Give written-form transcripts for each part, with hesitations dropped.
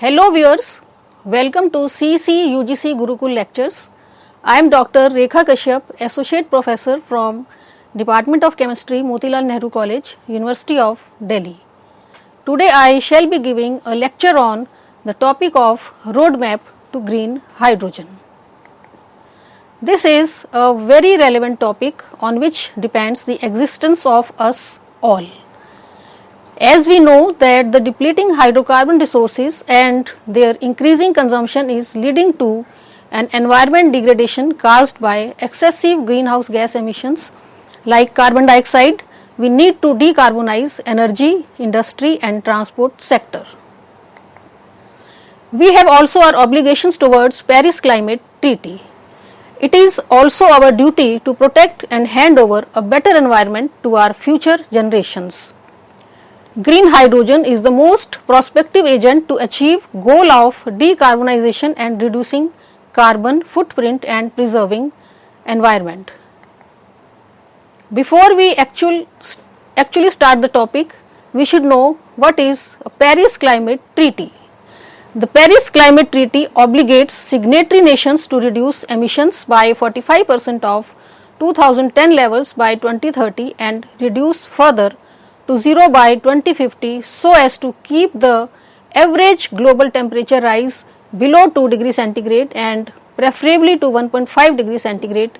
Hello viewers, welcome to CEC-UGC Gurukul lectures. I am Dr. Rekha Kashyap, Associate Professor from Department of Chemistry, Motilal Nehru College, University of Delhi. Today I shall be giving a lecture on the topic of roadmap to green hydrogen. This is a very relevant topic on which depends the existence of us all. As we know that the depleting hydrocarbon resources and their increasing consumption is leading to an environment degradation caused by excessive greenhouse gas emissions like carbon dioxide, we need to decarbonize energy, industry and transport sector. We have also our obligations towards Paris Climate Treaty. It is also our duty to protect and hand over a better environment to our future generations. Green hydrogen is the most prospective agent to achieve goal of decarbonization and reducing carbon footprint and preserving environment. Before we actually start the topic, we should know what is a Paris Climate Treaty. The Paris Climate Treaty obligates signatory nations to reduce emissions by 45% of 2010 levels by 2030 and reduce further to zero by 2050 so as to keep the average global temperature rise below 2 degrees centigrade and preferably to 1.5 degrees centigrade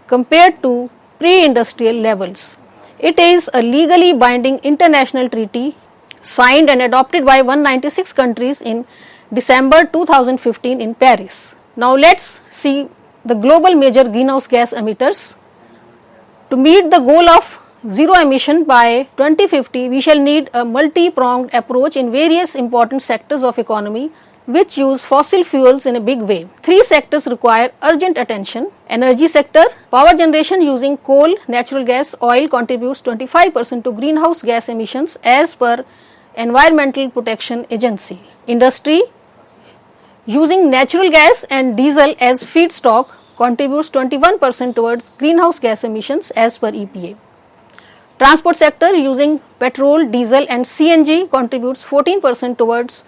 compared to pre-industrial levels. It is a legally binding international treaty signed and adopted by 196 countries in December 2015 in Paris. Now let's see the global major greenhouse gas emitters. To meet the goal of zero emission by 2050, we shall need a multi-pronged approach in various important sectors of economy which use fossil fuels in a big way. Three sectors require urgent attention. Energy sector, power generation using coal, natural gas, oil contributes 25% to greenhouse gas emissions as per Environmental Protection Agency. Industry, using natural gas and diesel as feedstock, contributes 21% towards greenhouse gas emissions as per EPA. Transport sector using petrol, diesel and CNG contributes 14% towards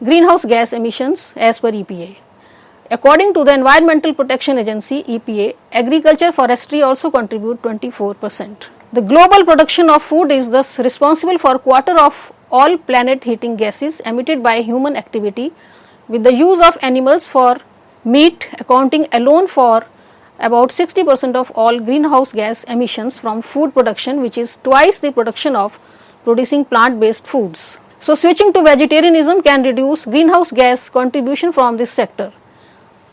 greenhouse gas emissions as per EPA. According to the Environmental Protection Agency EPA, agriculture forestry also contribute 24%. The global production of food is thus responsible for quarter of all planet heating gases emitted by human activity, with the use of animals for meat accounting alone for about 60% of all greenhouse gas emissions from food production, which is twice the production of producing plant-based foods. So switching to vegetarianism can reduce greenhouse gas contribution from this sector.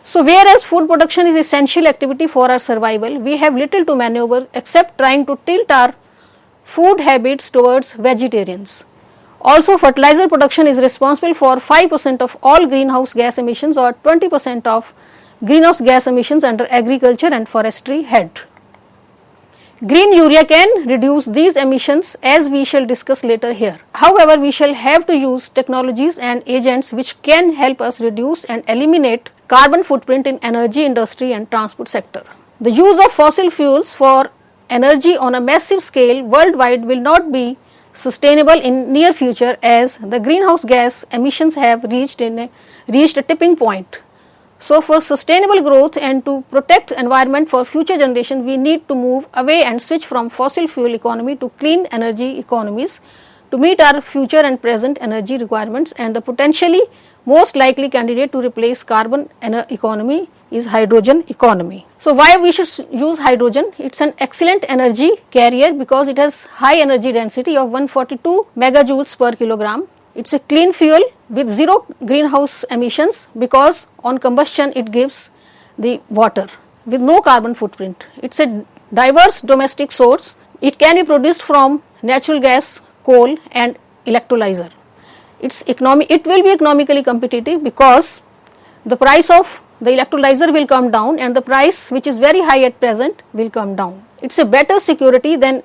So whereas food production is essential activity for our survival, we have little to maneuver except trying to tilt our food habits towards vegetarians. Also, fertilizer production is responsible for 5% of all greenhouse gas emissions or 20% of greenhouse gas emissions under agriculture and forestry head. Green urea can reduce these emissions as we shall discuss later here. However, we shall have to use technologies and agents which can help us reduce and eliminate carbon footprint in energy, industry and transport sector. The use of fossil fuels for energy on a massive scale worldwide will not be sustainable in near future as the greenhouse gas emissions have reached a tipping point. So for sustainable growth and to protect environment for future generation, we need to move away and switch from fossil fuel economy to clean energy economies to meet our future and present energy requirements, and the potentially most likely candidate to replace carbon economy is hydrogen economy. So why we should use hydrogen? It's an excellent energy carrier because it has high energy density of 142 megajoules per kilogram. It's a clean fuel with zero greenhouse emissions because on combustion it gives the water with no carbon footprint. It's a diverse domestic source. It can be produced from natural gas, coal and electrolyzer. It will be economically competitive because the price of the electrolyzer will come down and the price, which is very high at present, will come down. It's a better security than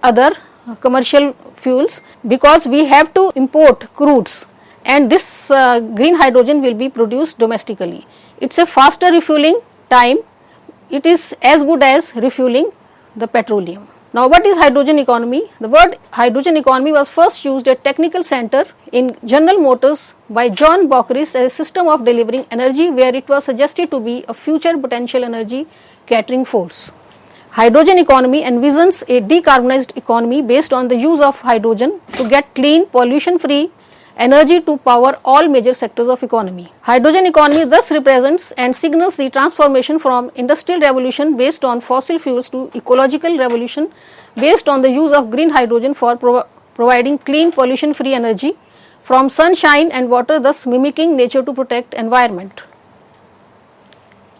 other commercial fuels because we have to import crudes and this green hydrogen will be produced domestically. It's a faster refueling time. It is as good as refueling the petroleum. Now, what is hydrogen economy? The word hydrogen economy was first used at Technical Center in General Motors by John Bockris as a system of delivering energy where it was suggested to be a future potential energy catering force. Hydrogen economy envisions a decarbonized economy based on the use of hydrogen to get clean, pollution-free energy to power all major sectors of economy. Hydrogen economy thus represents and signals the transformation from industrial revolution based on fossil fuels to ecological revolution based on the use of green hydrogen for providing clean, pollution-free energy from sunshine and water, thus mimicking nature to protect environment.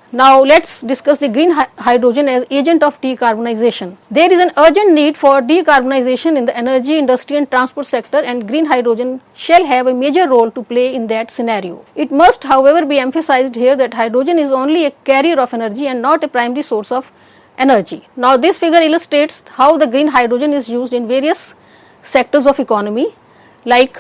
Now, let us discuss the green hydrogen as agent of decarbonization. There is an urgent need for decarbonization in the energy, industry and transport sector, and green hydrogen shall have a major role to play in that scenario. It must, however, be emphasized here that hydrogen is only a carrier of energy and not a primary source of energy. Now, this figure illustrates how the green hydrogen is used in various sectors of economy like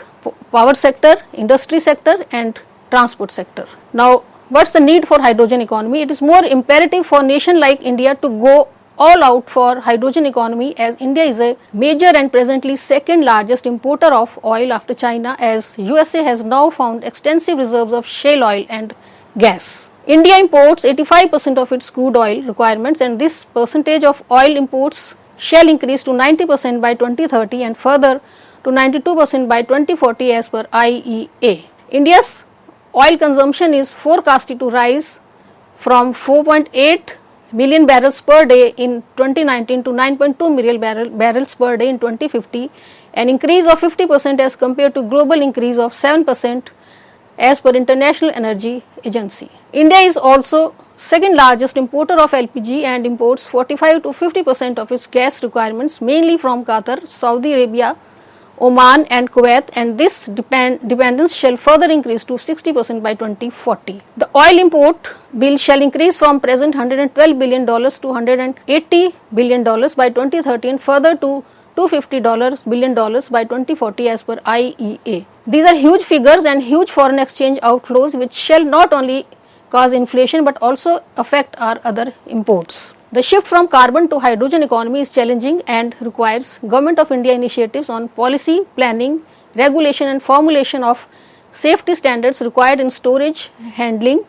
power sector, industry sector and transport sector. Now, what's the need for hydrogen economy? It is more imperative for a nation like India to go all out for hydrogen economy, as India is a major and presently second largest importer of oil after China, as USA has now found extensive reserves of shale oil and gas. India imports 85% of its crude oil requirements, and this percentage of oil imports shall increase to 90% by 2030 and further to 92% by 2040 as per IEA. India's oil consumption is forecasted to rise from 4.8 million barrels per day in 2019 to 9.2 million barrels per day in 2050, an increase of 50% as compared to global increase of 7% as per International Energy Agency. India is also second largest importer of LPG and imports 45 to 50% of its gas requirements mainly from Qatar, Saudi Arabia, Oman and Kuwait, and this dependence shall further increase to 60% by 2040. The oil import bill shall increase from present $112 billion to $180 billion by 2030 and further to $250 billion by 2040 as per IEA. These are huge figures and huge foreign exchange outflows which shall not only cause inflation but also affect our other imports. The shift from carbon to hydrogen economy is challenging and requires Government of India initiatives on policy, planning, regulation and formulation of safety standards required in storage, handling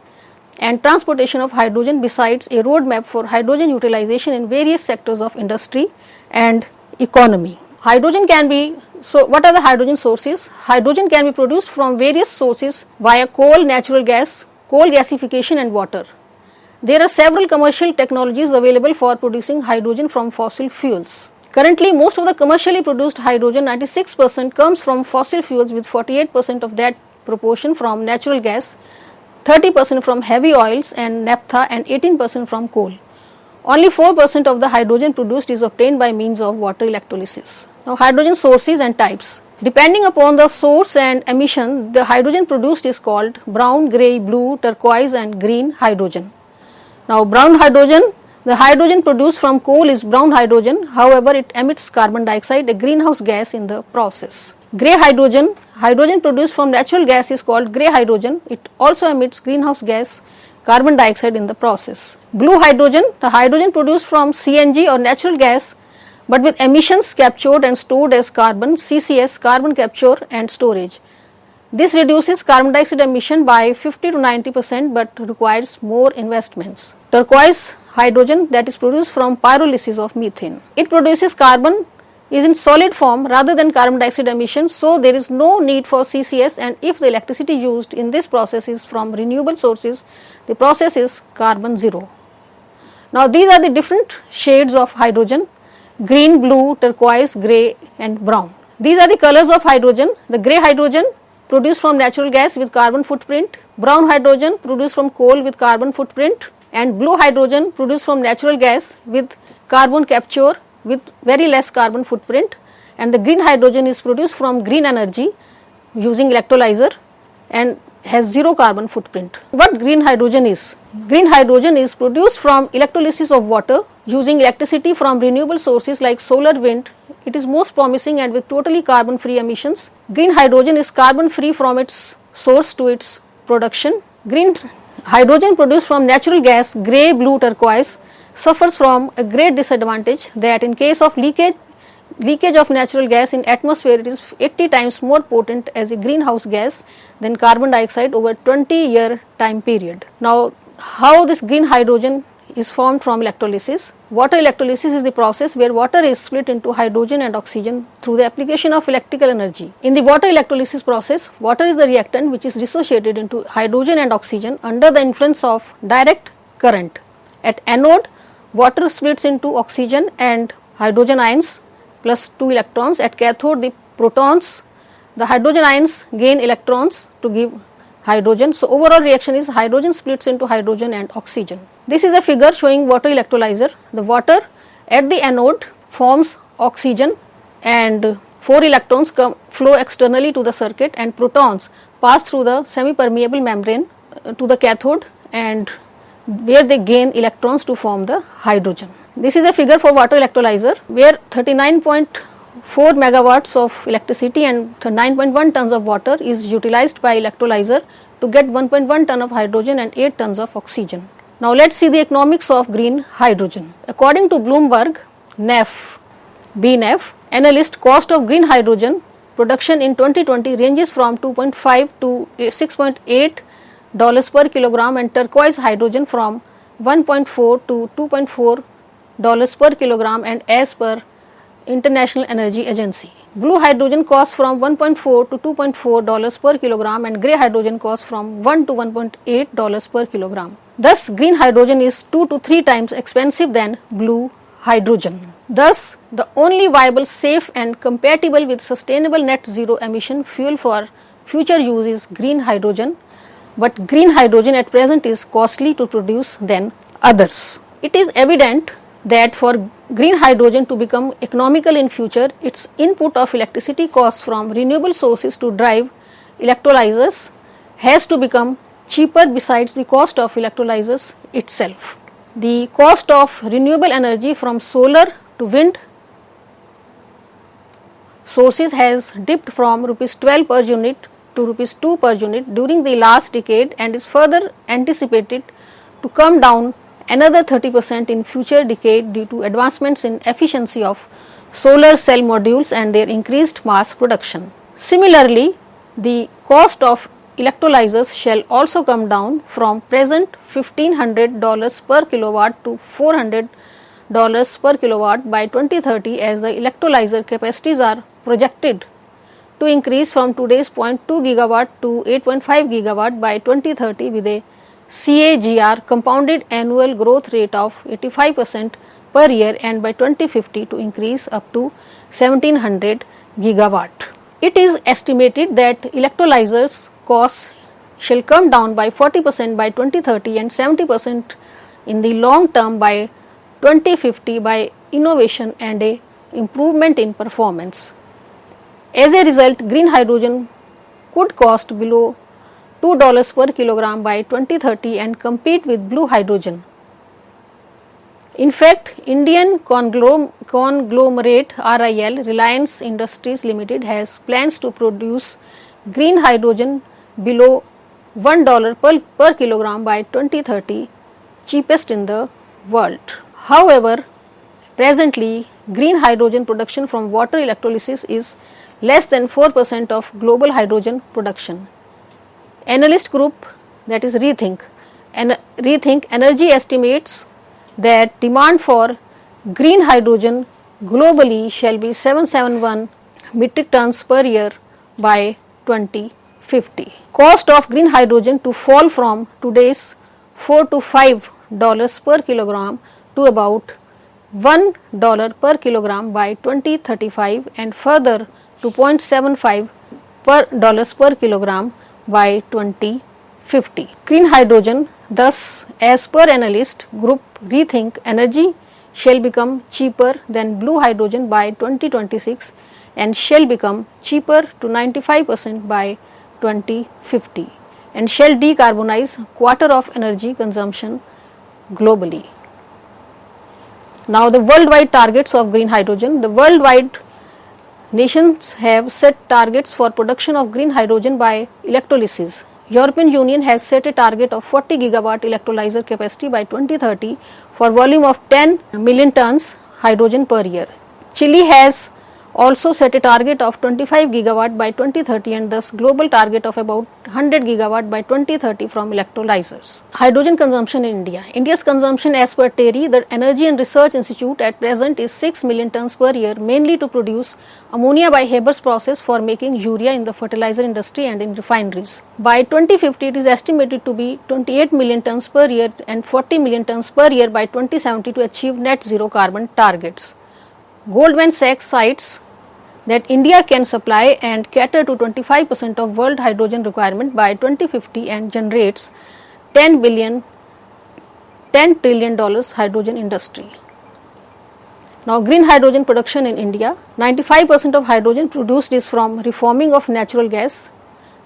and transportation of hydrogen, besides a roadmap for hydrogen utilization in various sectors of industry and economy. Hydrogen can be, so what are the hydrogen sources? Hydrogen can be produced from various sources via coal, natural gas, coal gasification and water. There are several commercial technologies available for producing hydrogen from fossil fuels. Currently, most of the commercially produced hydrogen, 96%, comes from fossil fuels, with 48% of that proportion from natural gas, 30% from heavy oils and naphtha and 18% from coal. Only 4% of the hydrogen produced is obtained by means of water electrolysis. Now, hydrogen sources and types. Depending upon the source and emission, the hydrogen produced is called brown, grey, blue, turquoise and green hydrogen. Now, brown hydrogen, the hydrogen produced from coal is brown hydrogen, however it emits carbon dioxide, a greenhouse gas, in the process. Grey hydrogen, hydrogen produced from natural gas is called grey hydrogen, it also emits greenhouse gas, carbon dioxide, in the process. Blue hydrogen, the hydrogen produced from CNG or natural gas but with emissions captured and stored as carbon, CCS, carbon capture and storage. This reduces carbon dioxide emission by 50 to 90% but requires more investments. Turquoise hydrogen, that is produced from pyrolysis of methane. It produces carbon is in solid form rather than carbon dioxide emissions, so there is no need for CCS, and if the electricity used in this process is from renewable sources, the process is carbon zero. Now, these are the different shades of hydrogen: green, blue, turquoise, grey and brown. These are the colors of hydrogen. The grey hydrogen produced from natural gas with carbon footprint, brown hydrogen produced from coal with carbon footprint, and blue hydrogen produced from natural gas with carbon capture with very less carbon footprint, and the green hydrogen is produced from green energy using electrolyzer and has zero carbon footprint. What green hydrogen is? Green hydrogen is produced from electrolysis of water using electricity from renewable sources like solar, wind. It is most promising and with totally carbon free emissions. Green hydrogen is carbon free from its source to its production. Green hydrogen produced from natural gas, grey, blue, turquoise, suffers from a great disadvantage that in case of leakage of natural gas in atmosphere, it is 80 times more potent as a greenhouse gas than carbon dioxide over 20-year time period. Now, how this green hydrogen is formed from electrolysis? Water electrolysis is the process where water is split into hydrogen and oxygen through the application of electrical energy. In the water electrolysis process, water is the reactant which is dissociated into hydrogen and oxygen under the influence of direct current. At anode, water splits into oxygen and hydrogen ions plus 2 electrons. At cathode, the hydrogen ions gain electrons to give hydrogen. So, overall reaction is hydrogen splits into hydrogen and oxygen. This is a figure showing water electrolyzer. The water at the anode forms oxygen and 4 electrons flow externally to the circuit, and protons pass through the semi-permeable membrane to the cathode, and where they gain electrons to form the hydrogen. This is a figure for water electrolyzer where 39.4 megawatts of electricity and 9.1 tons of water is utilized by electrolyzer to get 1.1 ton of hydrogen and 8 tons of oxygen. Now, let us see the economics of green hydrogen. According to Bloomberg BNEF analyst, cost of green hydrogen production in 2020 ranges from 2.5 to 6.8 dollars per kilogram, and turquoise hydrogen from 1.4 to 2.4 dollars per kilogram, and as per International Energy Agency. Blue hydrogen costs from 1.4 to 2.4 dollars per kilogram, and grey hydrogen costs from 1 to 1.8 dollars per kilogram. Thus, green hydrogen is 2 to 3 times expensive than blue hydrogen. Thus, the only viable, safe and compatible with sustainable net zero emission fuel for future use is green hydrogen, but green hydrogen at present is costly to produce than others. It is evident that for green hydrogen to become economical in future, its input of electricity costs from renewable sources to drive electrolyzers has to become cheaper besides the cost of electrolyzers itself. The cost of renewable energy from solar to wind sources has dipped from rupees 12 per unit to rupees 2 per unit during the last decade, and is further anticipated to come down another 30% in future decade due to advancements in efficiency of solar cell modules and their increased mass production. Similarly, the cost of electrolyzers shall also come down from present $1,500 per kilowatt to $400 per kilowatt by 2030, as the electrolyzer capacities are projected to increase from today's 0.2 gigawatt to 8.5 gigawatt by 2030 with a CAGR compounded annual growth rate of 85% per year, and by 2050 to increase up to 1700 gigawatt. It is estimated that electrolyzers costs shall come down by 40% by 2030 and 70% in the long term by 2050 by innovation and a improvement in performance. As a result, green hydrogen could cost below $2 per kilogram by 2030 and compete with blue hydrogen. In fact, Indian conglomerate RIL, Reliance Industries Limited, has plans to produce green hydrogen below $1 per kilogram by 2030, cheapest in the world. However, presently green hydrogen production from water electrolysis is less than 4% of global hydrogen production. Analyst group, that is Rethink Energy, estimates that demand for green hydrogen globally shall be 771 metric tons per year by 2050. Cost of green hydrogen to fall from today's $4 to $5 per kilogram to about $1 per kilogram by 2035, and further to $0.75 per kilogram by 2050. Green hydrogen, thus, as per analyst group Rethink Energy, shall become cheaper than blue hydrogen by 2026 and shall become cheaper to 95% by 2050, and shall decarbonize quarter of energy consumption globally. Now, the worldwide targets of green hydrogen. The worldwide nations have set targets for production of green hydrogen by electrolysis. European Union has set a target of 40 gigawatt electrolyzer capacity by 2030 for volume of 10 million tons hydrogen per year. Chile has also set a target of 25 gigawatt by 2030 and thus global target of about 100 gigawatt by 2030 from electrolyzers. Hydrogen consumption in India. India's consumption as per TERI, the Energy and Research Institute, at present is 6 million tons per year, mainly to produce ammonia by Haber's process for making urea in the fertilizer industry and in refineries. By 2050 it is estimated to be 28 million tons per year and 40 million tons per year by 2070 to achieve net zero carbon targets. Goldman Sachs cites that India can supply and cater to 25% of world hydrogen requirement by 2050 and generates $10 trillion hydrogen industry. Now, green hydrogen production in India. 95% of hydrogen produced is from reforming of natural gas.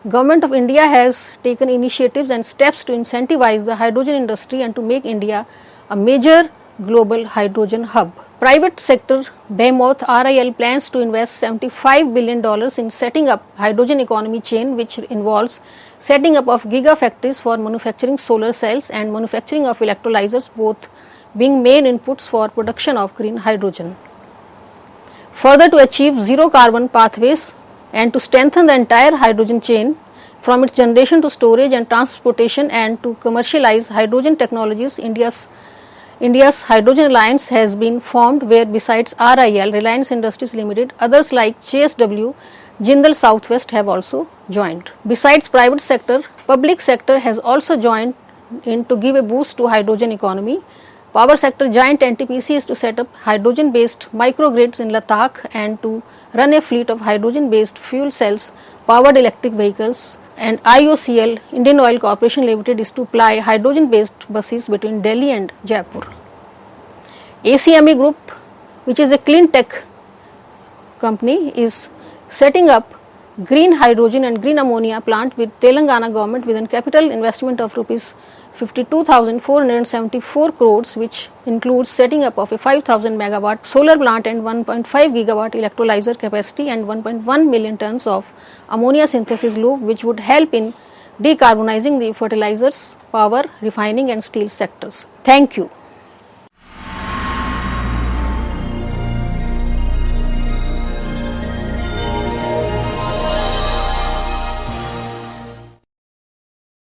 Government of India has taken initiatives and steps to incentivize the hydrogen industry and to make India a major global hydrogen hub. Private sector behemoth RIL plans to invest $75 billion in setting up hydrogen economy chain, which involves setting up of gigafactories for manufacturing solar cells and manufacturing of electrolyzers, both being main inputs for production of green hydrogen. Further, to achieve zero carbon pathways and to strengthen the entire hydrogen chain from its generation to storage and transportation and to commercialize hydrogen technologies, India's Hydrogen Alliance has been formed, where besides RIL, Reliance Industries Limited, others like JSW, Jindal Southwest have also joined. Besides private sector, public sector has also joined in to give a boost to hydrogen economy. Power sector giant NTPC is to set up hydrogen based microgrids in Ladakh and to run a fleet of hydrogen based fuel cells powered electric vehicles, and IOCL, Indian Oil Corporation Limited, is to ply hydrogen based buses between Delhi and Jaipur. ACME Group, which is a clean tech company, is setting up green hydrogen and green ammonia plant with Telangana government with a capital investment of rupees 52,474 crores, which includes setting up of a 5,000 megawatt solar plant and 1.5 gigawatt electrolyzer capacity and 1.1 million tons of ammonia synthesis loop, which would help in decarbonizing the fertilizers, power, refining and steel sectors. Thank you.